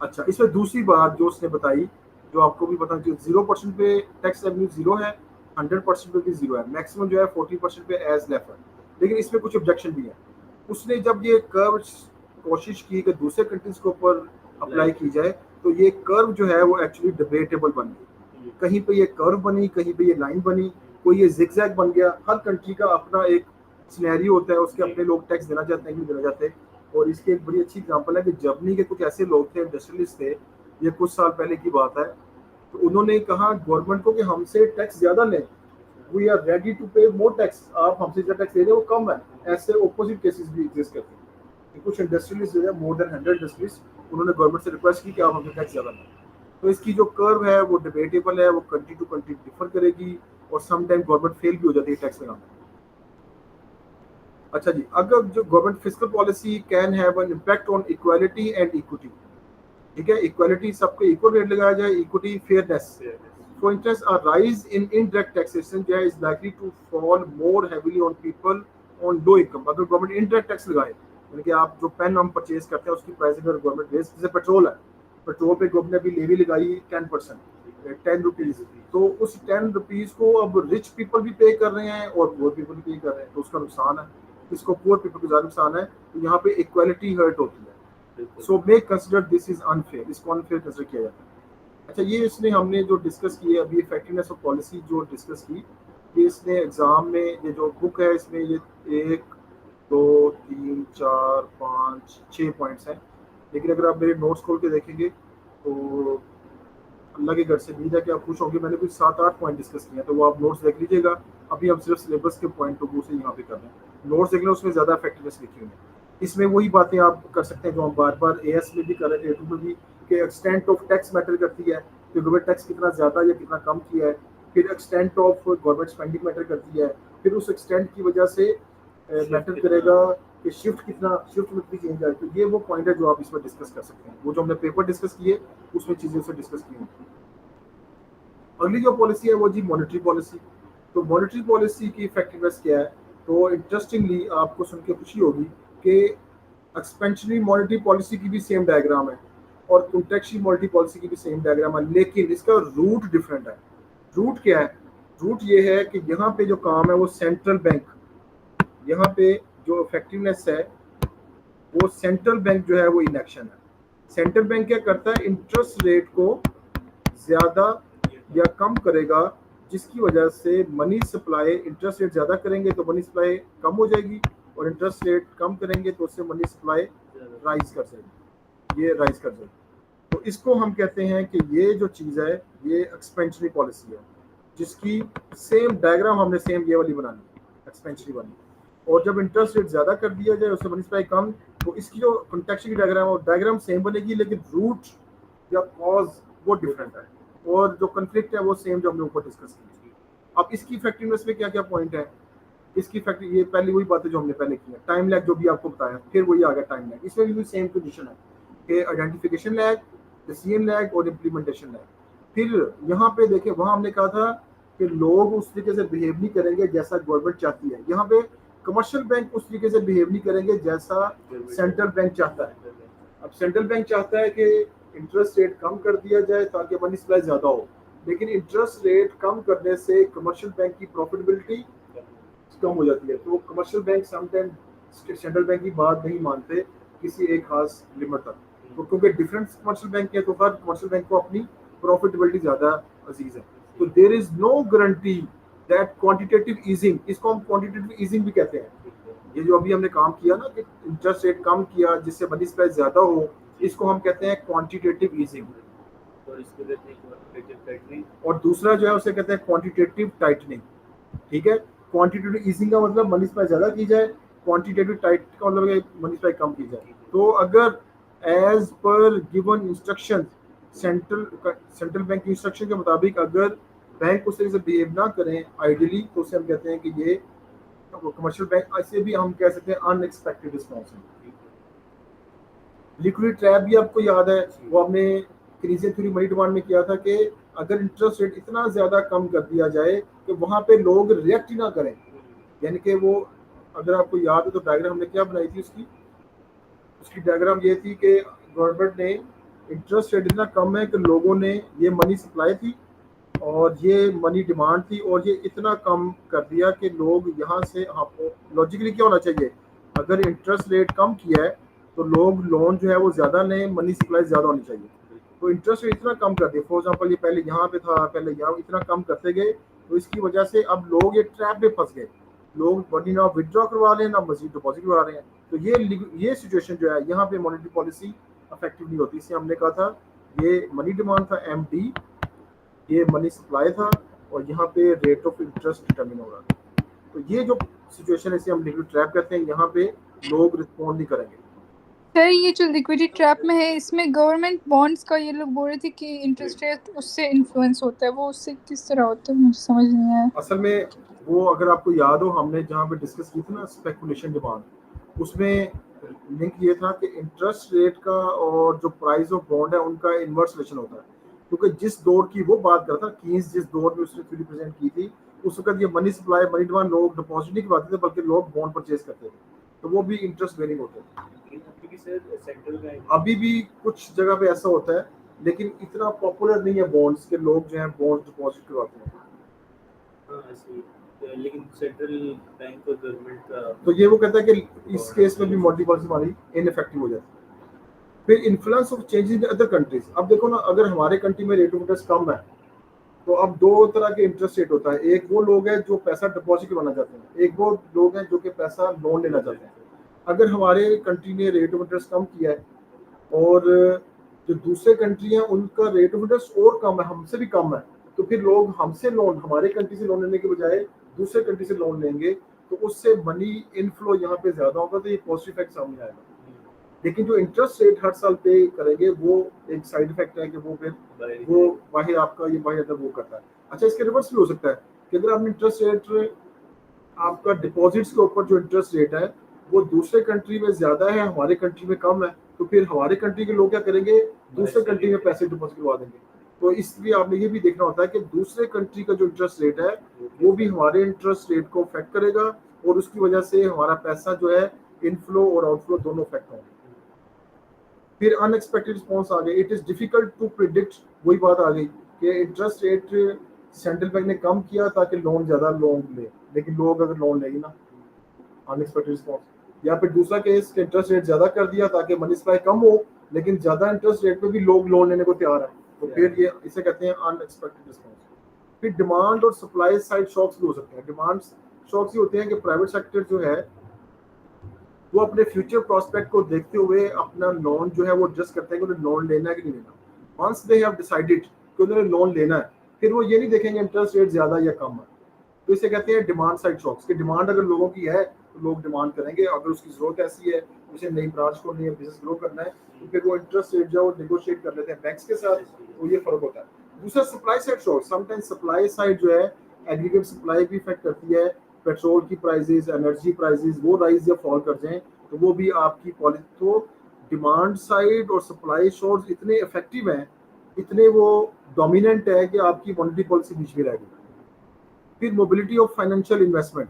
अच्छा, इसमें दूसरी बात जो उसने बताई, जो आपको भी पता है, 0% पे टैक्स रेवेन्यू जीरो है, 100% पे भी जीरो है, मैक्सिमम जो है 40% पे एज लेफर। लेकिन इसमें कुछ ऑब्जेक्शन भी है। उसने जब ये कर्व कोशिश की कि दूसरे कंट्रीज के ऊपर अप्लाई की जाए, तो ये कर्व जो है वो एक्चुअली डिबेटेबल बन गई। कहीं पे ये कर्व बनी, कहीं पे ये लाइन बनी, कोई ये जिगजैग बन गया। हर कंट्री का अपना एक सिनेरियो होता है, उसके अपने लोग टैक्स देना चाहते हैं कि देना चाहते हैं। और इसकी एक बड़ी अच्छी एग्जांपल है कि जर्मनी के कुछ ऐसे लोग थे, इंडस्ट्रियलिस्ट थे, ये कुछ साल पहले की बात है, तो उन्होंने कहा गवर्नमेंट को कि हमसे टैक्स ज़्यादा लें, वी आर रेडी टू पे मोर टैक्स, आप हमसे जो टैक्स ले रहे हो वो कम है। ऐसे ऑपोजिट केसेस भी एग्जिस्ट करते हैं। कुछ इंडस्ट्रियलिस्ट जो है, मोर देन 100 इंडस्ट्रीज, उन्होंने गवर्नमेंट से रिक्वेस्ट की कि आप हमसे टैक्स ज़्यादा लें। तो इसकी जो कर्व है वो डिबेटेबल है, वो कंट्री टू कंट्री डिफर करेगी, और समटाइम गवर्नमेंट फेल भी हो जाती है टैक्स लगाने। अच्छा जी, अगर जो government fiscal policy can have an impact on equality and equity. ठीक है, इक्वालिटी, सबको इक्वल रेट लगाया जाए, equity fairness. For instance a rise in indirect taxation जो है is likely to fall more heavily on people on low income. अगर government indirect tax लगाए, यानी कि आप जो पेन हम परचेज करते हैं उसकी प्राइस अगर गवर्नमेंट रेज, जैसे पेट्रोल है, पेट्रोल पे गवर्नमेंट ने अभी लेवी लगाई 10%, 10 रुपीज़, तो उस 10 रुपीज़ को अब रिच पीपल भी पे कर रहे हैं और पुअर पीपल भी पे कर रहे हैं, तो उसका नुकसान है। इसको पुअर पीपल को ज़्यादा नुकसान है, तो यहाँ पे इक्वालिटी हर्ट होती है। So may consider this is unfair, इसको अनफेयर कंसिडर किया जाता है। अच्छा, ये इसने हमने जो डिस्कस की है अभी, इफेक्टिवनेस ऑफ पॉलिसी जो डिस्कस की, ये इसने एग्ज़ाम में, ये जो बुक है इसमें ये 1 2 3 4 5 6 पॉइंट्स हैं। लेकिन अगर आप मेरे नोट्स खोल के देखेंगे तो अल्लाह के घर से उम्मीद है कि आप खुश होंगे। मैंने कुछ 7-8 पॉइंट डिस्कस किए हैं, तो वो आप नोट्स देख लीजिएगा। अभी हम सिर्फ सिलेबस के पॉइंट को से यहाँ पे कर रहे हैं। नोट्स देख लें, उसमें ज़्यादा इफेक्टिवनेस लिखी हुई है। इसमें वही बातें आप कर सकते हैं जो हम बार बार एएस में भी कर रहे थे, A2 में भी, कि एक्सटेंट ऑफ टैक्स मैटर करती है कि गवर्नमेंट टैक्स कितना ज़्यादा या कितना कम किया है। फिर extent of government spending matter करती है। फिर उस एक्सटेंट की वजह से मैटर करेगा कि शिफ्ट में कितनी चेंज आए। तो ये वो पॉइंट है जो आप इसमें डिस्कस कर सकते हैं। वो जो हमने पेपर डिस्कस किए उसमें चीज़ें से डिस्कस की हैं। अगली जो पॉलिसी है वो जी मॉनेटरी पॉलिसी। तो मॉनेटरी पॉलिसी की इफेक्टिवनेस क्या है? तो इंटरेस्टिंगली आपको सुन के खुशी होगी कि एक्सपेंशनरी मॉनेटरी पॉलिसी की भी सेम डायग्राम है और कॉन्ट्रैक्शनल मॉनेटरी पॉलिसी की भी सेम डायग्राम है, लेकिन इसका रूट डिफरेंट है। रूट क्या है? रूट ये है कि यहाँ पे जो काम है वो सेंट्रल बैंक, यहाँ पे जो इफेक्टिवनेस है वो सेंट्रल बैंक जो है वो इनएक्शन है। सेंट्रल बैंक क्या करता है? इंटरेस्ट रेट को ज़्यादा या कम करेगा, जिसकी वजह से मनी सप्लाई, इंटरेस्ट रेट ज़्यादा करेंगे तो मनी सप्लाई कम हो जाएगी और इंटरेस्ट रेट कम करेंगे तो उससे मनी सप्लाई राइज कर जाएगी, ये राइज कर जाएगी। तो इसको हम कहते हैं कि ये जो चीज़ है ये एक्सपेंशनरी पॉलिसी है, जिसकी सेम डायग्राम हमने सेम ये वाली बनानी है, एक्सपेंशनरी वाली। और जब इंटरेस्ट रेट ज़्यादा कर दिया जाए उससे मनी सप्लाई कम, तो इसकी जो कॉन्टेक्स्ट की डायग्राम है डायग्राम सेम बनेगी, लेकिन रूट या कॉज वो डिफरेंट है और जो कन्फ्लिक्ट है वो सेम जो हमने ऊपर डिस्कस की। अब इसकी इफेक्टिवनेस में क्या क्या पॉइंट है? इसकी इफेक्टिव, ये पहले वही बातें जो हमने पहले की है, टाइम लैग जो भी आपको बताया, फिर वही आ गया टाइम लैग। इसमें भी सेम कंडीशन है कि आइडेंटिफिकेशन लैग, डिसीजन लैग और इम्प्लीमेंटेशन लैग। फिर यहाँ पे देखें, वहाँ हमने कहा था कि लोग उस तरीके से बिहेव नहीं करेंगे जैसा गवर्नमेंट चाहती है। यहाँ पे कमर्शियल बैंक उस तरीके से बिहेव नहीं करेंगे जैसा सेंट्रल बैंक चाहता है। अब सेंट्रल बैंक चाहता है कि इंटरेस्ट रेट कम कर दिया जाए ताकि मनी सप्लाई ज़्यादा हो, लेकिन इंटरेस्ट रेट कम करने से कमर्शियल बैंक की प्रॉफिटेबिलिटी कम हो जाती है। तो commercial bank sometime central bank की बात नहीं मानते किसी एक खास लिमिट तक, तो क्योंकि डिफरेंट कमर्शियल बैंक है तो हर कमर्शियल बैंक को अपनी प्रॉफिटेबिलिटी ज़्यादा अजीज है। तो there is no guarantee that quantitative easing, इसको हम क्वांटिटेटिव ईजिंग भी कहते हैं, ये जो अभी हमने काम किया ना कि इंटरेस्ट रेट कम किया जिससे मनी सप्लाई ज़्यादा हो, इसको हम कहते हैं क्वांटिटेटिव ईजिंग। और दूसरा जो है उसे कहते हैं क्वांटिटेटिव टाइटनिंग। ठीक है, क्वांटिटेटिव ईजिंग का मतलब मनी सप्लाई ज़्यादा की जाए, क्वांटिटेटिव टाइट का मतलब मनी सप्लाई कम की जाए। तो अगर as per given instruction, central bank की इंस्ट्रक्शन के मुताबिक अगर बैंक उस तरह से बिहेव ना करें आइडियली, तो उसे हम कहते हैं कि ये कमर्शियल बैंक, ऐसे भी हम कह सकते हैं अनएक्सपेक्टेड रिस्पॉन्स है। लिक्विडिटी ट्रैप भी आपको याद है, वो हमने क्रीजियन थ्योरी मनी डिमांड में किया था कि अगर इंटरेस्ट रेट इतना ज़्यादा कम कर दिया जाए कि वहाँ पे लोग रिएक्ट ही ना करें, यानी कि वो, अगर आपको याद है तो डायग्राम हमने क्या बनाई थी उसकी डायग्राम ये थी कि गवर्नमेंट ने इंटरेस्ट रेट इतना कम है कि लोगों ने, ये मनी सप्लाई थी और ये मनी डिमांड थी और ये इतना कम कर दिया कि लोग यहाँ से, आपको लॉजिकली क्या होना चाहिए, अगर इंटरेस्ट रेट कम किया है तो लोग लोन जो है वो ज़्यादा लें, मनी सप्लाई ज़्यादा होनी चाहिए। तो इंटरेस्ट रेट इतना कम कर दिया, फॉर एग्जांपल ये पहले यहाँ पे था, पहले यहाँ, इतना कम करते गए तो इसकी वजह से अब लोग ये ट्रैप में फंस गए, लोग मनी ना विड्रॉ करवा रहे हैं ना मजीद डिपॉजिट करवा रहे हैं। तो ये सिचुएशन जो है यहाँ पे मॉनेटरी पॉलिसी इफेक्टिव नहीं होती। इसलिए हमने कहा था ये मनी डिमांड था MD, ये मनी सप्लाई था और यहाँ पे रेट ऑफ इंटरेस्ट डिटरमिन हो रहा था। तो ये जो सिचुएशन है इसे हम लिक्विड ट्रैप कहते हैं, यहाँ पे लोग रिस्पॉन्ड नहीं करेंगे। सर ये जो लिक्विडिटी ट्रैप में है इसमें गवर्नमेंट बॉन्ड्स का ये लोग बोल रहे थे कि इंटरेस्ट रेट उससे इन्फ्लुएंस होता है, वो उससे किस तरह होता है मुझे समझ नहीं आया। असल में वो, अगर आपको याद हो, हमने जहाँ पे डिस्कस की थी ना स्पेकुलेशन डिमांड, उसमें लिंक ये था कि इंटरेस्ट रेट का और जो प्राइस ऑफ बॉन्ड है उनका इन्वर्स रिलेशन होता है। क्योंकि जिस दौर की वो बात करता, कीन्स जिस दौर में उसने थ्योरी प्रेजेंट की थी, उस वक्त ये मनी सप्लाई, मनी डिमांड, लोग डिपॉजिट नहीं करवाते थे बल्कि लोग बॉन्ड परचेज करते थे, तो वो भी इंटरेस्ट बेरिंग होते थे। अभी भी कुछ जगह पे ऐसा होता है, लेकिन इतना पॉपुलर नहीं है बॉन्ड्स के, लोग जो है बॉन्ड डिपॉजिट करवाते हैं। लेकिन सेंट्रल बैंक और गवर्नमेंट का, तो ये वो कहता है कि इस केस में भी मॉनेटरी पॉलिसी हमारी इनइफेक्टिव हो जाती है। फिर influence of changes in other countries. अब देखो ना, अगर हमारे कंट्री में रेट ऑफ इंटरेस्ट कम है तो अब दो तरह के इंटरेस्ट रेट होता है, एक वो लोग हैं जो पैसा डिपॉजिट करवाना चाहते हैं, एक वो लोग हैं जो कि पैसा लोन लेना चाहते हैं। अगर हमारे कंट्री ने रेट ऑफ इंटरेस्ट कम किया है और जो दूसरे कंट्री हैं उनका रेट ऑफ इंटरेस्ट और कम है, हमसे भी कम है, तो फिर लोग हमसे लोन, हमारे कंट्री से लोन लेने के बजाय दूसरे कंट्री से लोन लेंगे, तो उससे मनी इनफ्लो यहाँ पे ज्यादा होगा, तो ये पॉजिटिव इफेक्ट सामने आएगा। लेकिन जो इंटरेस्ट रेट हर साल पे करेंगे वो एक साइड इफेक्ट है कि वो फिर वो बाहर आपका ये बाहर अंदर वो करता है। अच्छा, इसके रिवर्स भी हो सकता है कि अगर आपने इंटरेस्ट रेट आपका डिपॉजिट्स के ऊपर जो इंटरेस्ट रेट है वो दूसरे कंट्री में ज्यादा है, हमारे कंट्री में कम है, तो फिर हमारे कंट्री के लोग क्या करेंगे, दूसरे कंट्री में पैसे डिपॉजिट करवा देंगे। तो इसलिए आपने ये भी देखना होता है कि दूसरे कंट्री का जो इंटरेस्ट रेट है वो भी हमारे इंटरेस्ट रेट को अफेक्ट करेगा, और उसकी वजह से हमारा पैसा जो है इनफ्लो और आउटफ्लो दोनों अफेक्ट होंगे। फिर अनएक्सपेक्टेड रिस्पॉन्स आ गए। It is difficult to predict, वही बात आ गई कि इंटरेस्ट रेट सेंट्रल बैंक ने कम किया ताकि लोन ज्यादा लोग ले, लेकिन लोग अगर लोन लेंगे ना, अनएक्सपेक्टेड रिस्पॉन्स। या फिर दूसरा केस कि इंटरेस्ट रेट ज्यादा कर दिया ताकि मनी सप्लाई कम हो, लेकिन ज्यादा इंटरेस्ट रेट पे भी लोग लोन लेने को तैयार है, तो फिर ये इसे कहते हैं अनएक्सपेक्टेड रिस्पॉन्स। फिर डिमांड और सप्लाई साइड शॉक्स भी हो सकते हैं। डिमांड शॉक्स ये होते हैं कि प्राइवेट सेक्टर जो है वो अपने फ्यूचर प्रोस्पेक्ट को देखते हुए अपना लोन जो है वो एडजस्ट करते हैं कि उन्हें लोन लेना है कि नहीं लेना। वंस दे हैव डिसाइडेड कि उन्हें लोन लेना है, फिर वो ये नहीं देखेंगे इंटरेस्ट रेट ज्यादा या कम है। तो इसे कहते हैं डिमांड साइड शॉक्स। कि डिमांड अगर लोगों की है तो लोग डिमांड करेंगे, अगर उसकी जरूरत ऐसी है, उसे नई ब्रांच को नई बिजनेस ग्रो करना है, तो फिर वो इंटरेस्ट रेट जो नेगोशिएट कर लेते हैं बैंक्स के साथ, तो ये फर्क होता है। दूसरा supply side shock. Sometimes supply side जो है एग्रीगेट सप्लाई भी इफेक्ट करती है। पेट्रोल की प्राइसेस, एनर्जी प्राइसेस वो राइज या फॉल कर जाएं तो वो भी आपकी पॉलिसी। तो डिमांड साइड और सप्लाई शॉक्स इतने इफेक्टिव हैं, इतने वो डोमिनेंट है कि आपकी मॉनेटरी पॉलिसी बीच में रहेगी। फिर मोबिलिटी ऑफ फाइनेंशियल इन्वेस्टमेंट,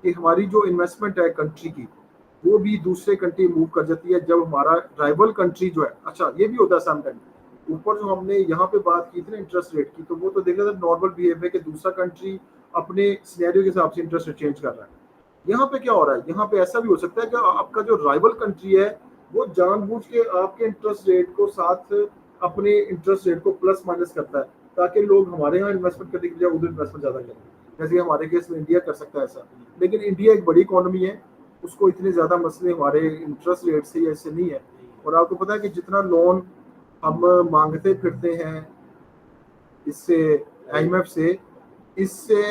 कि हमारी जो इन्वेस्टमेंट है कंट्री की वो भी दूसरे कंट्री मूव कर जाती है जब हमारा राइवल कंट्री जो है। अच्छा, ये भी होता है समटाइम। ऊपर जो हमने यहाँ पे बात की थी ना इंटरेस्ट रेट की, तो वो तो देखा था नॉर्मल बिहेवियर कि दूसरा कंट्री अपने सिनेरियो के हिसाब से इंटरेस्ट रेट चेंज कर रहा है। यहाँ पे क्या हो रहा है, यहाँ पे ऐसा भी हो सकता है कि आपका जो राइवल कंट्री है वो जानबूझ के आपके इंटरेस्ट रेट को साथ अपने इंटरेस्ट रेट को प्लस माइनस करता है ताकि लोग हमारे यहाँ इन्वेस्टमेंट करने के लिए उधर इन्वेस्टमेंट ज्यादा करें। जैसे हमारे केस में इंडिया कर सकता है ऐसा, लेकिन इंडिया एक बड़ी इकोनॉमी है, उसको इतने ज्यादा मसले हमारे इंटरेस्ट रेट से या इससे नहीं है। और आपको पता है कि जितना लोन हम मांगते फिरते हैं इससे IMF से, इससे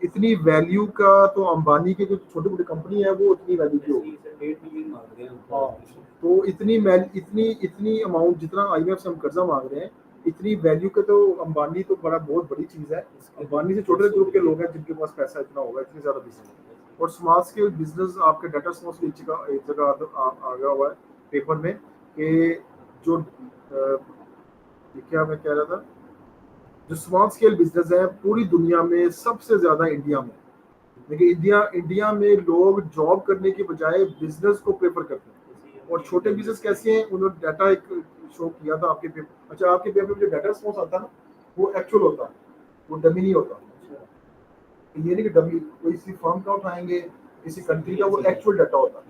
इतनी वैल्यू का तो अंबानी की जो छोटी मोटी कंपनी है वो इतनी वैल्यू की होगी। हाँ, तो इतनी अमाउंट जितना IMF से हम कर्जा मांग रहे हैं, इतनी वैल्यू के तो अंबानी तो बहुत बड़ी चीज है। अंबानी से छोटे ग्रुप के लोग हैं जिनके पास पैसा इतना होगा, इतनी ज्यादा बिजनेस। और स्मॉल स्केल बिजनेस आपके डाटा स्मॉल एक जगह आ गया हुआ है पेपर में कि जो क्या मैं कह रहा था, जो स्मॉल स्केल बिजनेस है पूरी दुनिया में सबसे ज्यादा इंडिया में। देखिए इंडिया में लोग जॉब करने के बजाय बिजनेस को प्रेफर करते हैं। और छोटे बिजनेस कैसे हैं, उन्होंने डाटा एक शो किया था आपके पेपर। अच्छा, आपके पेपर में जो डाटा रिस्पॉन्स आता है ना वो एक्चुअल होता है, वो डमी नहीं होता। ये नहीं कि डमी कोई किसी फर्म का उठाएंगे, किसी कंट्री का, वो एक्चुअल डाटा होता है,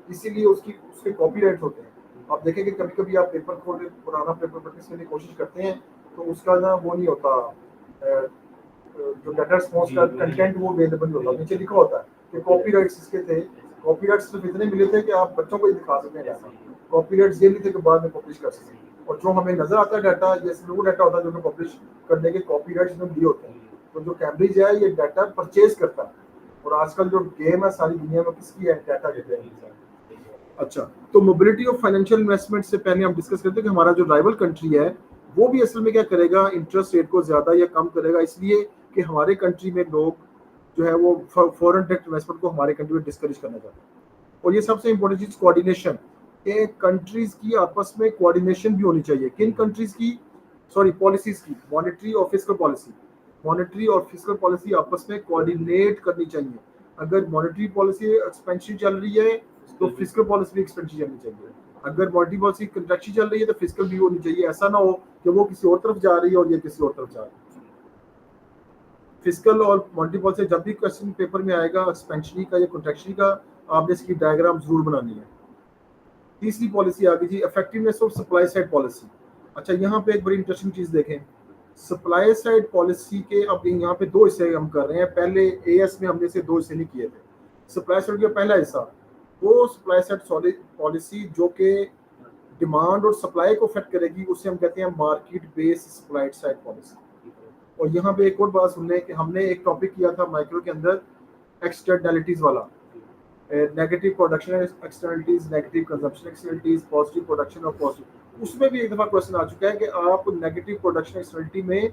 इसीलिए उसके कॉपीराइट होते हैं। आप देखेंगे कभी कभी आप पेपर खोल पुराना पेपर पढ़ने की कोशिश करते हैं तो उसका ना वो नहीं होता, जो डाटा रिस्पॉन्स का कंटेंट वो अवेलेबल नहीं होता, नीचे लिखा होता है कि कॉपीराइट्स इसके थे। कॉपीराइट्स सिर्फ इतने मिले थे कि आप बच्चों को ही दिखा सकते हैं, कॉपीराइट्स ये नहीं थे कि बाद में पब्लिश कर सकते। और जो हमें नजर आता है डाटा, जैसे वो डाटा होता है जो पब्लिश करने के कॉपीराइट्स में दिए होते हैं। तो जो कैम्ब्रिज है ये डाटा परचेज करता है, और आजकल जो गेम है सारी दुनिया में किसकी है, डाटा के है। अच्छा, तो मोबिलिटी ऑफ फाइनेंशियल इन्वेस्टमेंट से पहले हम डिस्कस करते हैं कि हमारा जो राइवल कंट्री है वो भी असल में क्या करेगा, इंटरेस्ट रेट को ज्यादा या कम करेगा, इसलिए कि हमारे कंट्री में लोग जो है वो फॉरेन डायरेक्ट इन्वेस्टमेंट को हमारे कंट्री में डिस्करेज करना चाहते हैं। और ये सबसे इंपॉर्टेंट चीज कोऑर्डिनेशन, के कंट्रीज की आपस में कोऑर्डिनेशन भी होनी चाहिए। किन कंट्रीज की, सॉरी पॉलिसीज की, मॉनेटरी और फिस्कल पॉलिसी। मॉनेटरी और फिस्कल पॉलिसी आपस में कोऑर्डिनेट करनी चाहिए। अगर मॉनेटरी पॉलिसी एक्सपेंसिव चल रही है तो फिस्कल पॉलिसी भी एक्सपेंसिव चलनी चाहिए। अगर मॉनेटरी पॉलिसी कंट्रैक्शन चल रही है तो फिस्कल भी होनी चाहिए। ऐसा ना हो कि वो किसी और तरफ जा रही है और ये किसी और तरफ जा रही है। फिस्कल और मॉनेटरी पॉलिसी जब भी क्वेश्चन पेपर में आएगा एक्सपेंशनरी का या कंट्रैक्शनरी का, आपने इसकी डायग्राम जरूर बनानी है। तीसरी पॉलिसी आ गई जी effectiveness of supply side policy. अच्छा, यहाँ पे एक बड़ी इंटरेस्टिंग चीज देखें, सप्लाई साइड पॉलिसी के अब यहाँ पे दो हिस्से हम कर रहे हैं। पहले AS में हमने इसे दो हिस्से नहीं किए थे। सप्लाई साइड का पहला हिस्सा वो सप्लाई साइड पॉलिसी जो कि डिमांड और सप्लाई को अफेक्ट करेगी, उसे हम कहते हैं market based supply side policy. और यहाँ पे एक और बात सुनने कि हमने एक टॉपिक किया था माइक्रो के अंदर एक्सटर्नैलिटीज वाला, negative production externalities, negative consumption externalities, positive production और पॉजिटिव, उसमें भी एक दफा क्वेश्चन आ चुका है कि आप नेगेटिव प्रोडक्शन एक्सटर्नलिटी में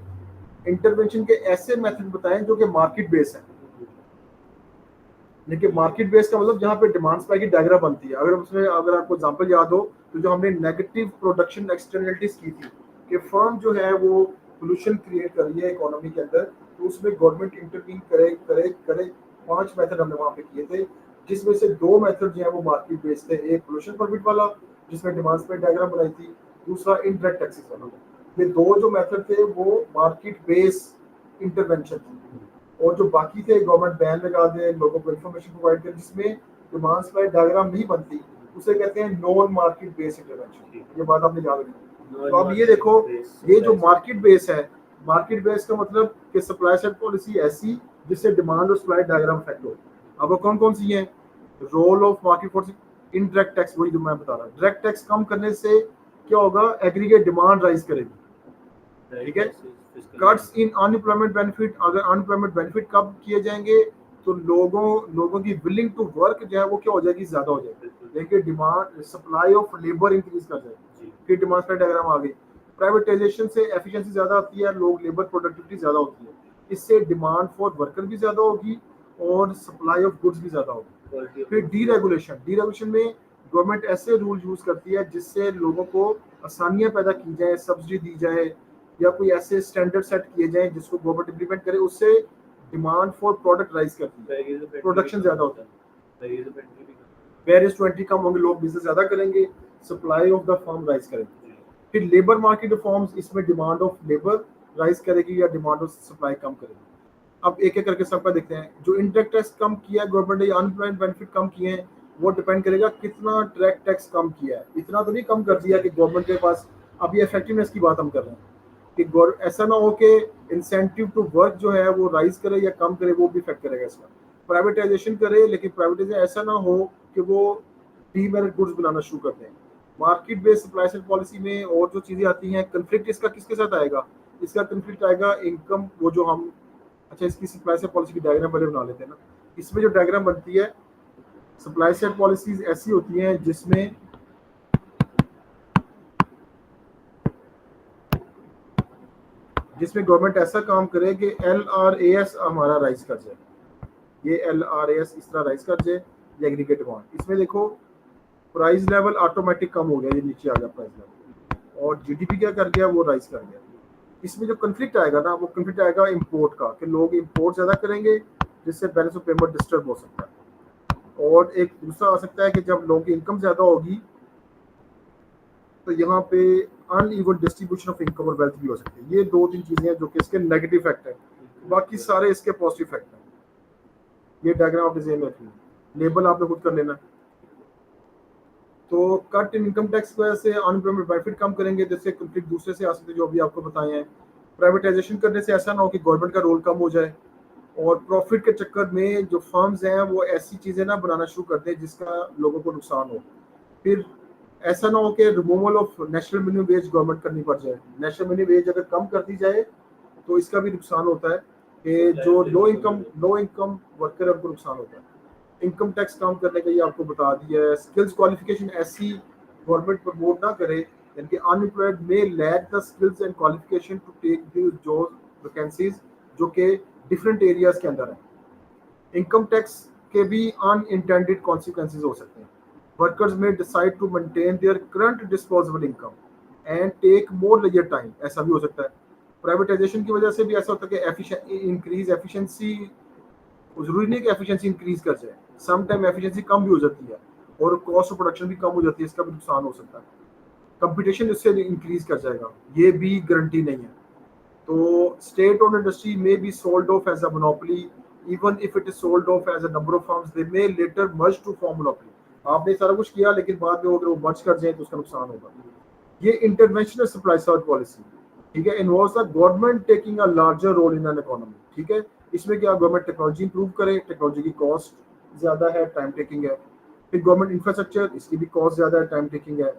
इंटरवेंशन के ऐसे मेथड बताएं जो कि मार्केट बेस है। देखिए मार्केट बेस का मतलब जहाँ पे डिमांड सप्लाई की डायग्राम बनती है। अगर आपको एग्जांपल याद हो तो जो हमने नेगेटिव प्रोडक्शन एक्सटर्नलिटीज की थी कि फर्म जो है वो पोल्यूशन क्रिएट कर रही है इकोनॉमी के अंदर, तो उसमें गवर्नमेंट इंटरवीन करे करे करे 5 मेथड हमने वहाँ पे किए थे, जिसमें से 2 मेथड जो है वो मार्केट बेस्ड थे। एक पोल्यूशन परमिट वाला जिसमें डिमांड सप्लाई डायग्राम बनाई थी, दूसरा इनडायरेक्ट टैक्सेस वाला। ये 2 जो मेथड थे वो मार्केट बेस इंटरवेंशन थी, और जो बाकी थे गवर्नमेंट बैन लगा दे, लोगों को इन्फॉर्मेशन प्रोवाइड करे जिसमें डिमांड सप्लाई डायग्राम नहीं बनती, उसे कहते हैं नॉन मार्केट बेस इंटरवेंशन। ये बात आपने याद रखी। तो अब ये देखो, ये जो मार्केट बेस है, मार्केट बेस का मतलब कि सप्लाई साइड पॉलिसी ऐसी जिससे डिमांड और सप्लाई डायग्राम इफेक्ट हो। अब वो कौन कौन सी हैं? Role of market force, indirect tax, वही जो मैं बता रहा हूँ। डायरेक्ट टैक्स कम करने से क्या होगा? एग्रीगेट डिमांड राइज करेगी, ठीक है। कट्स इन अनएम्प्लॉयमेंट बेनिफिट, अगर अनएम्प्लॉयमेंट बेनिफिट कब किए जाएंगे तो लोगों की विलिंग टू वर्क जो है वो क्या हो जाएगी? ज्यादा हो जाएगी। देखिए demand, supply of labour increase कर जाएगी, फिर डिमांड सप्लाई डायग्राम आ गई। प्राइवेटाइजेशन से एफिशिएंसी ज्यादा आती है, लोग लेबर प्रोडक्टिविटी ज्यादा होती है, इससे डिमांड फॉर वर्कर भी ज्यादा होगी और सप्लाई ऑफ गुड्स भी ज्यादा होगी। फिर डीरेगुलेशन में गवर्नमेंट ऐसे रूल यूज करती है जिससे लोगों को आसानियां पैदा की जाए, सब्सिडी दी जाए, या कोई ऐसे स्टैंडर्ड सेट किए जाएं जिसको गवर्नमेंट इंप्लीमेंट करे, उससे डिमांड फॉर प्रोडक्ट राइज करती है, प्रोडक्शन ज्यादा होता है, बैरियर्स टू एंट्री कम होंगे, लोग बिजनेस ज्यादा करेंगे, supply of the firm rise करेंगे। फिर लेबर मार्केट रिफॉर्म्स, इसमें डिमांड ऑफ लेबर राइज करेगी या डिमांड ऑफ सप्लाई कम करेगी। अब एक एक करके सबका देखते हैं। जो इनडायरेक्ट टैक्स कम किया है गवर्नमेंट ने, अनएम्प्लॉयमेंट बेनिफिट कम किए हैं, वो डिपेंड करेगा कितना डायरेक्ट टैक्स कम किया है। इतना तो नहीं कम कर दिया कि गवर्नमेंट के पास, अब ये इफेक्टिवनेस की बात हम कर रहे हैं कि ऐसा ना हो कि इंसेंटिव टू वर्क जो है वो राइज करे या कम करे, वो भी इफेक्ट करेगा इसका। प्राइवेटाइजेशन करे, लेकिन प्राइवेटाइजेशन ऐसा ना हो कि वो डीमेरिट गुड्स बनाना शुरू कर दें। Market based supply side policy में और जो चीजें आती हैं, कंफ्लिक्ट इसका किसके साथ आएगा? इसका कंफ्लिक्ट आएगा इनकम, वो जो हम, अच्छा इसकी सप्लाई साइड पॉलिसी की डायग्राम पहले बना लेते हैं ना। इसमें जो डायग्राम बनती है, सप्लाई साइड पॉलिसीज ऐसी होती हैं जिसमें गवर्नमेंट ऐसा काम करे कि LRAS हमारा राइज कर जाए, ये LRAS इस तरह राइज कर जाए, ये एग्रीगेट डिमांड। इसमें देखो प्राइस लेवल ऑटोमेटिक कम हो गया, ये नीचे आ गया प्राइस लेवल, और GDP क्या कर गया? वो राइज कर गया। इसमें जो कंफ्लिक्ट आएगा ना, वो कंफ्लिक्ट आएगा इंपोर्ट का, कि लोग इंपोर्ट ज्यादा करेंगे जिससे बैलेंस ऑफ पेमेंट डिस्टर्ब हो सकता है। और एक दूसरा आ सकता है कि जब लोगों की इनकम ज्यादा होगी तो यहाँ पे अनइवन डिस्ट्रीब्यूशन ऑफ इनकम और वेल्थ भी हो सकती है। ये 2-3 चीजें हैं जो कि इसके नेगेटिव इफेक्ट है, बाकी सारे इसके पॉजिटिव इफेक्ट हैं। ये डायग्राम आपने ज़हन में रखना, लेबल आपने खुद कर लेना। तो कट इन इनकम टैक्स की वजह से अनएम्प्लॉयमेंट बेनिफिट कम करेंगे, जिससे कंफ्लिक्ट दूसरे से आ सकते हैं जो अभी आपको बताए हैं। प्राइवेटाइजेशन करने से ऐसा ना हो कि गवर्नमेंट का रोल कम हो जाए, और प्रॉफिट के चक्कर में जो फर्म्स हैं वो ऐसी चीज़ें ना बनाना शुरू कर दें जिसका लोगों को नुकसान हो। फिर ऐसा ना हो कि removal of national minimum wage government करनी पड़ जाए। नेशनल मिनिमम वेज अगर कम कर दी जाए तो इसका भी नुकसान होता है कि जो लो इनकम वर्कर है उनको नुकसान होता है। इनकम टैक्स कम करने का ये आपको बता दिया है। स्किल्स क्वालिफिकेशन ऐसी गवर्नमेंट प्रमोट ना करे, यानी कि अनएम्प्लॉयड में lack the skills and qualification to take the job vacancies जो कि डिफरेंट एरियाज के अंदर है। इनकम टैक्स के भी अनइंटेंडेड कॉन्सिक्वेंसेज हो सकते हैं। वर्कर्स में decide to maintain their current disposable income and take more leisure time, ऐसा भी हो सकता है। प्राइवेटाइजेशन की वजह से भी ऐसा होता है कि इंक्रीज एफिशिएंसी, जरूरी नहीं कि एफिशिएंसी इंक्रीज कर जाए, सम टाइम एफिशिएंसी कम भी हो जाती है और कॉस्ट ऑफ प्रोडक्शन भी कम हो जाती है, इसका भी नुकसान हो सकता है। कंपटीशन इससे इंक्रीज कर जाएगा, ये भी गारंटी नहीं है। तो state owned industry may be sold off as a monopoly, even if it is sold off as a number of firms, they may later merge to form monopoly. आपने सारा कुछ किया लेकिन बाद में अगर वो मर्ज कर जाए तो उसका नुकसान होगा। ये इंटरवेंशनल सप्लाई साइड पॉलिसी, ठीक है, involves the government taking a larger role in an economy, ठीक है। इसमें क्या गवर्नमेंट टेक्नोलॉजी इंप्रूव करे, टेक्नोलॉजी की कॉस्ट ज्यादा है, टाइम टेकिंग है। फिर गवर्नमेंट इंफ्रास्ट्रक्चर, इसकी भी कॉस्ट ज्यादा है, टाइम टेकिंग है।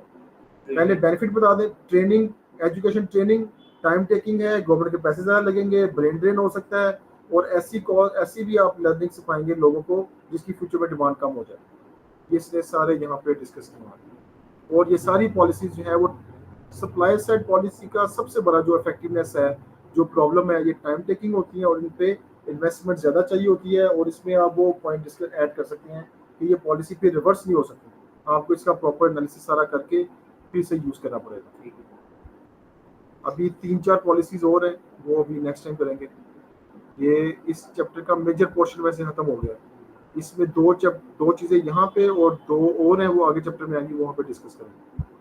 पहले बेनिफिट बता दें, training, education training time taking है, गवर्नमेंट के पैसे ज्यादा लगेंगे, ब्रेन ड्रेन हो सकता है, और ऐसी भी आप लर्निंग सिखाएंगे लोगों को जिसकी फ्यूचर में डिमांड कम हो जाए। ये सारे यहाँ पे डिस्कस किए और ये सारी पॉलिसीज जो है वो सप्लाई साइड पॉलिसी का सबसे बड़ा जो इफेक्टिवनेस है, जो प्रॉब्लम है, ये टाइम टेकिंग होती है और इन पे इन्वेस्टमेंट ज़्यादा चाहिए होती है। और इसमें आप वो पॉइंट ऐड कर सकते हैं कि ये पॉलिसी फिर रिवर्स नहीं हो सकती, आपको इसका प्रॉपर एनालिसिस सारा करके फिर से यूज़ करना पड़ेगा। अभी 3-4 पॉलिसीज और हैं, वो अभी नेक्स्ट टाइम करेंगे। ये इस चैप्टर का मेजर पोर्शन वैसे खत्म हो गया। इसमें दो चीज़ें यहाँ पे और 2 और हैं, वो आगे चैप्टर में आएंगी, वहाँ पे डिस्कस करेंगे।